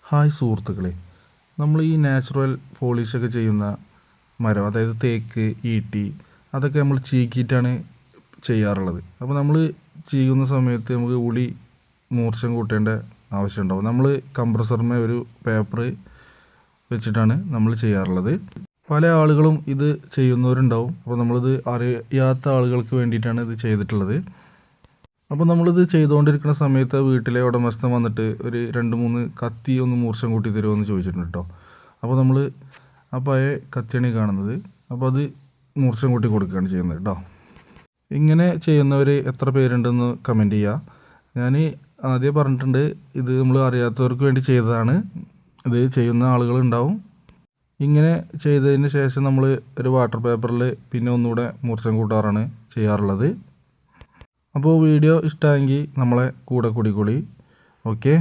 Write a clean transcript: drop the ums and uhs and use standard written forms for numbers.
Hi സുഹൃത്തുക്കളെ, നമ്മൾ ഈ നാച്ചുറൽ പോളിഷൊക്കെ ചെയ്യുന്ന മരം, അതായത് തേക്ക്, ഈട്ടി, അതൊക്കെ നമ്മൾ ചീക്കിയിട്ടാണ് ചെയ്യാറുള്ളത്. അപ്പോൾ നമ്മൾ ചെയ്യുന്ന സമയത്ത് നമുക്ക് ഉളി മൂർച്ചം കൂട്ടേണ്ട ആവശ്യമുണ്ടാവും. നമ്മൾ കംപ്രസറിന്മേൽ ഒരു പേപ്പർ വെച്ചിട്ടാണ് നമ്മൾ ചെയ്യാറുള്ളത്. പല ആളുകളും ഇത് ചെയ്യുന്നവരുണ്ടാവും. അപ്പോൾ നമ്മളിത് അറിയാത്ത ആളുകൾക്ക് വേണ്ടിയിട്ടാണ് ഇത് ചെയ്തിട്ടുള്ളത്. അപ്പോൾ നമ്മളിത് ചെയ്തുകൊണ്ടിരിക്കുന്ന സമയത്ത് വീട്ടിലെ ഉടമസ്ഥൻ വന്നിട്ട് ഒരു 2-3 കത്തി ഒന്ന് മൂർച്ചം കൂട്ടി തരുമോ എന്ന് ചോദിച്ചിട്ടുണ്ട് കേട്ടോ. അപ്പോൾ നമ്മൾ ആ പഴയ കത്തിയാണ് കാണുന്നത്. അപ്പോൾ അത് മൂർച്ചം കൂട്ടി കൊടുക്കുകയാണ് ചെയ്യുന്നത് കേട്ടോ. ഇങ്ങനെ ചെയ്യുന്നവർ എത്ര പേരുണ്ടെന്ന് കമൻറ്റ് ചെയ്യുക. ഞാൻ ആദ്യം പറഞ്ഞിട്ടുണ്ട്, ഇത് നമ്മൾ അറിയാത്തവർക്ക് വേണ്ടി ചെയ്തതാണ്. ഇത് ചെയ്യുന്ന ആളുകളുണ്ടാവും. ഇങ്ങനെ ചെയ്തതിന് ശേഷം നമ്മൾ ഒരു വാട്ടർ പേപ്പറിൽ പിന്നെ ഒന്നുകൂടെ മൂർച്ചം കൂട്ടാറാണ് ചെയ്യാറുള്ളത്. അപ്പോൾ വീഡിയോ ഇഷ്ടമായെങ്കിൽ നമ്മളെ കൂടെ കൂടിക്കോളി. ഓക്കെ.